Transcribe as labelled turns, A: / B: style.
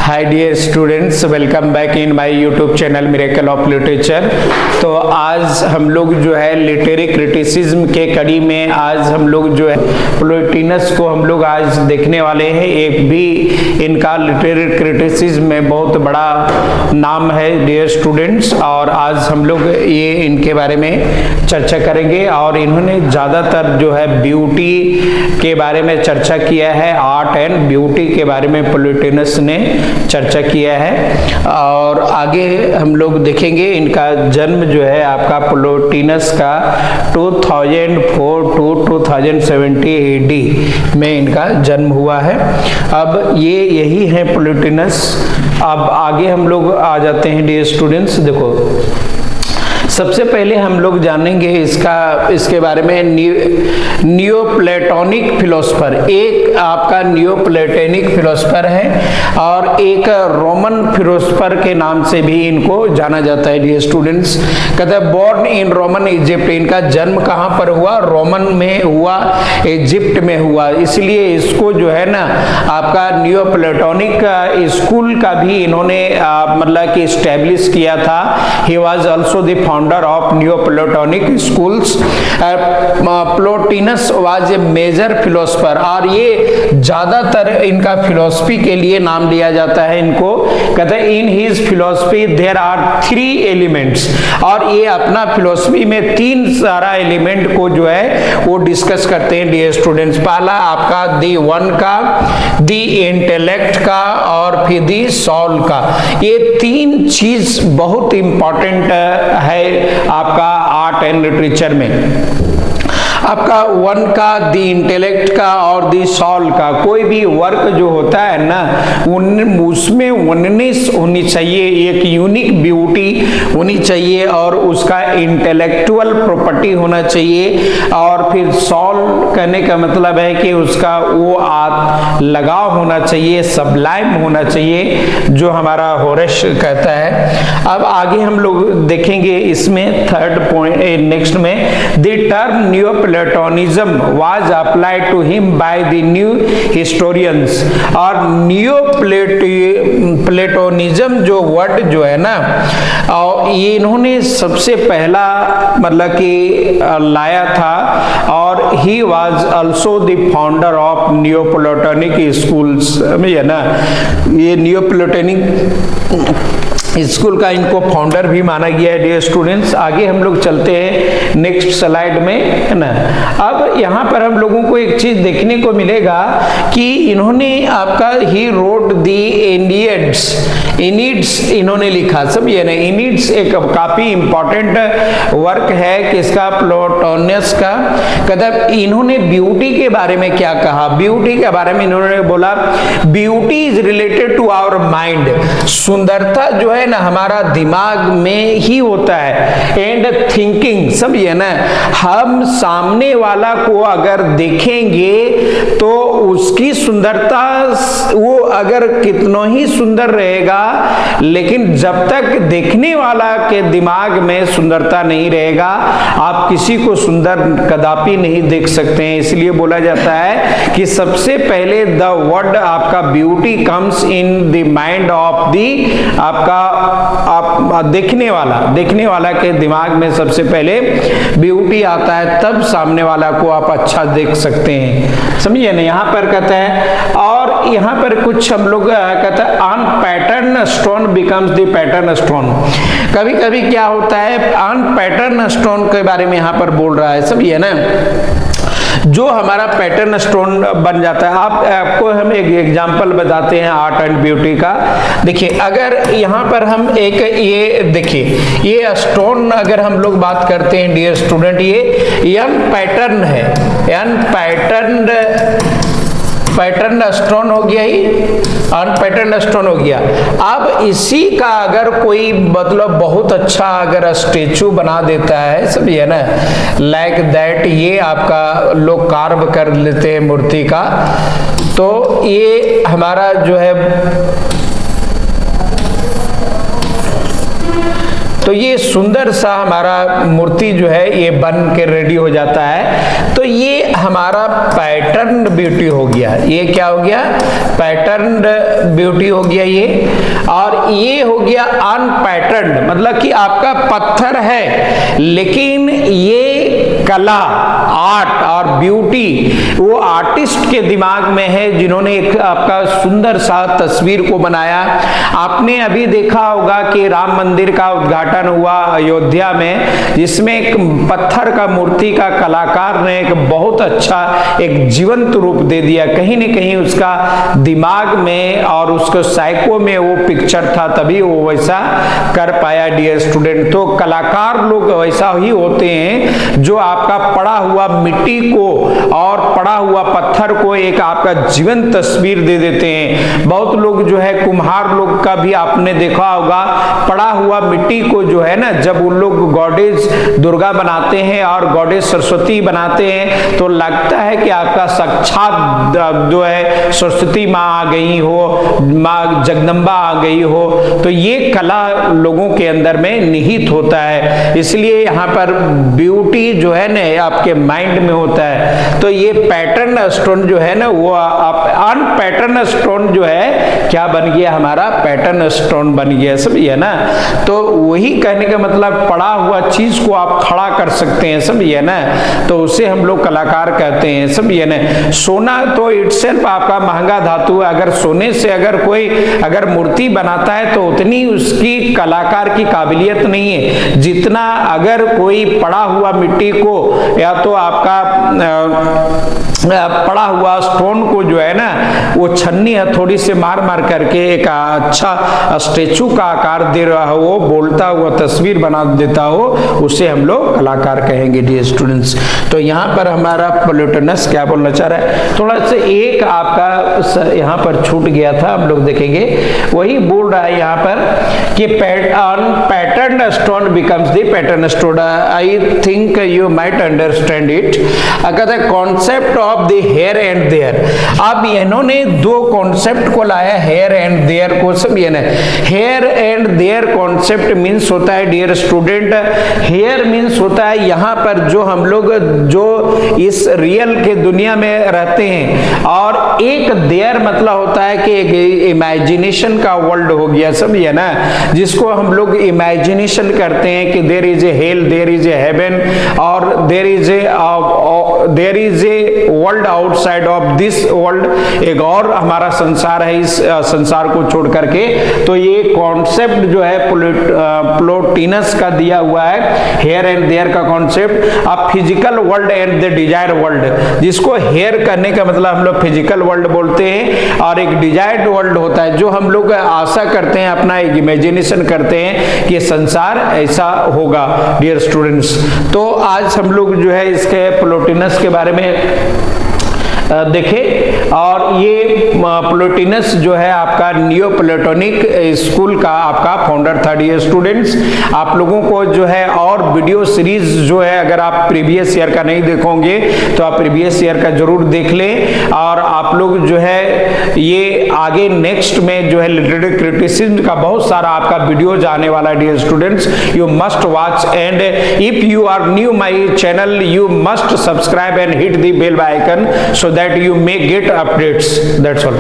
A: Hi dear students, welcome back in my YouTube channel Miracle of Literature. तो आज हम लोग जो है लिटरेरी क्रिटिसिज्म के कड़ी में आज हम लोग जो है प्लोटिनस को हम लोग आज देखने वाले हैं। एक भी इनका लिटरेरी क्रिटिसिज्म में बहुत बड़ा नाम है डियर स्टूडेंट्स, और आज हम लोग ये इनके बारे में चर्चा करेंगे। और इन्होंने ज़्यादातर जो है ब्यूटी के बारे में चर्चा किया है, आर्ट एंड ब्यूटी के बारे में प्लोटिनस ने चर्चा किया है। और आगे हम लोग देखेंगे इनका जन्म जो है आपका प्लोटिनस का 2004 टू 2070 AD में इनका जन्म हुआ है। अब ये यही है प्लोटिनस। अब आगे हम लोग आ जाते हैं डियर स्टूडेंट्स। देखो, सबसे पहले हम लोग जानेंगे इसके बारे में नियोप्लेटोनिक फिलोसफर। एक आपका नियोप्लेटोनिक फिलोसफर है और एक रोमन फिलोसफर के नाम से भी इनको जाना जाता है डियर स्टूडेंट्स। कहते हैं बोर्न इन रोमन इजिप्ट। इनका जन्म कहाँ पर हुआ? रोमन में हुआ, इजिप्ट में हुआ। इसलिए इसको जो है ना आपका नियोप्लेटोनिक स्कूल का भी इन्होंने मतलब कि इस्टेब्लिश किया था। He was also the founder of Neoplatonic schools. Plotinus was a major philosopher, और ये ज्यादातर इनका फिलोसफी के लिए नाम लिया जाता है इनको। कहते हैं in his philosophy there are 3 elements, और ये अपना फिलोसफी में 3 सारा एलिमेंट को जो है वो डिस्कस करते हैं डियर स्टूडेंट्स। पहला आपका दी वन का, दी इंटेलेक्ट का, और फिर दी सॉल का। ये 3 चीज बहुत इंपॉर्टेंट है आपका आर्ट एंड लिटरेचर में। आपका वन का, दी इंटेलेक्ट का और दी सॉल का। कोई भी वर्क जो होता है ना उसमें वननेस होनी चाहिए, एक यूनिक ब्यूटी होनी चाहिए, और उसका इंटेलेक्चुअल प्रॉपर्टी होना चाहिए। और फिर सॉल कहने का मतलब है कि उसका वो लगाव होना चाहिए, सबलाइम होना चाहिए, जो हमारा होरेस कहता है। अब आगे हम लोग देखेंगे इसमें थर्ड पॉइंट नेक्स्ट में, the term Neoplatonism was applied to him by the new historians। और Neoplatonism जो वर्ड जो है ना, और ये इन्होंने सबसे पहला मतलब कि लाया था। और he was also the founder of Neoplatonic schools है ना। ये Neoplatonic स्कूल का इनको फाउंडर भी माना गया है डियर स्टूडेंट्स। आगे हम लोग चलते हैं नेक्स्ट स्लाइड में, है ना। अब यहाँ पर हम लोगों को एक चीज देखने को मिलेगा कि इन्होंने आपका ही रोड दी इनिड्स इन्होंने लिखा। सब ये ना, इनिड्स एक काफी इंपॉर्टेंट वर्क है किसका? प्लोटोनियस का। कहता इन्होंने ब्यूटी के बारे में क्या कहा? ब्यूटी के बारे में इन्होंने बोला beauty is related to our mind. सुंदरता जो है ना हमारा दिमाग में ही होता है, एंड थिंकिंग। सब ये ना, हम सामने वाला को अगर देखेंगे तो उसकी सुंदरता, वो अगर कितना ही सुंदर रहेगा, लेकिन जब तक देखने वाला के दिमाग में सुंदरता नहीं रहेगा, आप किसी को सुंदर कदापि नहीं देख सकते हैं। इसलिए बोला जाता है कि सबसे पहले द वर्ड आपका beauty comes in the mind of the आपका आप देखने वाला के दिमाग में सबसे पहले ब्यूटी आता है, तब सामने वाला को आप अच्छा देख सकते हैं। समझिए ना। यहाँ पर कहते हैं, और यहाँ पर कुछ हम लोग कहते हैं on pattern stone becomes the pattern stone. कभी कभी क्या होता है, ऑन पैटर्न स्टोन के बारे में यहाँ पर बोल रहा है। सब ये ना, जो हमारा पैटर्न स्टोन बन जाता है। आपको हम एक एग्जांपल बताते हैं आर्ट एंड ब्यूटी का। देखिए, अगर यहाँ पर हम एक ये देखिए, ये स्टोन अगर हम लोग बात करते हैं डियर स्टूडेंट, ये एन पैटर्न है, एन पैटर्न स्टोन हो गया, ही अनपैटर्न स्टोन हो गया। अब इसी का अगर कोई मतलब बहुत अच्छा अगर स्टेचू बना देता है, सब ये ना, लाइक दैट, ये आपका लोग कार्व कर लेते हैं मूर्ति का, तो ये हमारा जो है तो ये सुंदर सा हमारा मूर्ति जो है ये बन के रेडी हो जाता है। तो ये हमारा पैटर्न ब्यूटी हो गया। ये क्या हो गया? पैटर्न ब्यूटी हो गया ये। और ये हो गया अनपैटर्न, मतलब कि आपका पत्थर है लेकिन ये कला, आर्ट और ब्यूटी वो आर्टिस्ट के दिमाग में है, जिन्होंने एक आपका सुंदर सा तस्वीर को बनाया। आपने अभी देखा होगा कि राम मंदिर का उद्घाटन हुआ अयोध्या में, जिसमें एक पत्थर का मूर्ति का कलाकार ने एक बहुत अच्छा एक जीवंत रूप दे दिया। कहीं न कहीं उसका दिमाग में और उसको साइको में वो पिक्चर था, तभी वो वैसा कर पाया डियर स्टूडेंट। तो कलाकार लोग वैसा ही होते हैं जो आपका पड़ा हुआ मिट्टी को और पड़ा हुआ पत्थर को एक आपका जीवंत तस्वीर दे देते हैं। बहुत लोग जो है कुम्हार लोग का भी आपने देखा होगा, पड़ा हुआ मिट्टी को जो है ना, जब उन लोग गॉडेस दुर्गा बनाते हैं और गॉडेस सरस्वती बनाते हैं तो लगता है कि आपका साक्षात जो है सरस्वती माँ आ गई हो, माँ जगदम्बा आ गई हो। तो ये कला लोगों के अंदर में निहित होता है, इसलिए यहाँ पर ब्यूटी जो है ना आपके माइंड में होता है। तो ये पैटर्न स्टोन जो है ना वो अनपैटर्न स्टोन जो है क्या बन गया? हमारा पैटर्न स्टोन बन गया, समझिए ना। तो वही कहने का मतलब पड़ा हुआ चीज को आप खड़ा कर सकते हैं, समझिए ना, तो उसे हम लोग कलाकार कहते हैं, समझिए ना। सोना तो इटसेल्फ आपका महंगा धातु है, अगर सोने से अगर कोई अगर मूर्ति बनाता है तो उतनी उसकी कलाकार की काबिलियत नहीं है जितना अगर कोई पड़ा हुआ मिट्टी को या तो आपका पड़ा हुआ स्टोन को जो है ना वो छन्नी हथौड़ी से मार मार करके एक अच्छा स्टेचू का आकार दे रहा हो, वो बोलता हुआ तस्वीर बना देता हो, उसे हम लोग कलाकार कहेंगे डियर स्टूडेंट्स। तो यहाँ पर हमारा प्लूटोनस क्या बोलना चाह रहा है? थोड़ा सा एक आपका यहाँ पर छूट गया था, हम लोग देखेंगे। वही बोल रहा है यहाँ पर कि pattern stone becomes the pattern stone. I think you might understand it. अगर concept of the here and there, अब इन्होंने दो कॉन्सेप्ट को लाया, हेयर एंड देयर को, समझिए ना। Here and there concept means होता है डियर स्टूडेंट, हेयर मीन्स होता है यहाँ पर जो हम लोग जो इस रियल के दुनिया में रहते हैं, और एक देयर मतलब होता है कि एक इमेजिनेशन का वर्ल्ड हो गया, समझिए ना, जिसको हम लोग इमेजिनेशन करते हैं कि there is a hell, there is a heaven, और there is a world outside of this world, एक और हमारा संसार है इस संसार को छोड़ करके। तो ये कॉन्सेप्ट जो है प्लोटिनस का दिया हुआ है, हेयर एंड देयर का कॉन्सेप्ट। अब physical world and the desire world, जिसको हेयर करने का मतलब हम लोग फिजिकल वर्ल्ड बोलते हैं, और एक डिजायर्ड वर्ल्ड होता है जो हम लोग आशा करते हैं, अपना एक इमेजिनेशन करते हैं कि संसार ऐसा होगा डियर स्टूडेंट्स। तो आज हम लोग जो है इसके प्लोटिनस के बारे में देखें, और ये प्लोटिनस जो है आपका नियो प्लेटोनिक स्कूल का आपका फाउंडर था डियर स्टूडेंट्स। आप लोगों को जो है और वीडियो सीरीज जो है, अगर आप प्रीवियस ईयर का नहीं देखोगे तो आप प्रीवियस ईयर का जरूर देख लें, और आप लोग जो है ये आगे नेक्स्ट में जो है लिटरेरी क्रिटिसिज्म का बहुत सारा आपका वीडियो जाने वाला है dear students. You must watch, and if you are new my channel you must subscribe and hit the bell icon so that you may get updates. That's all.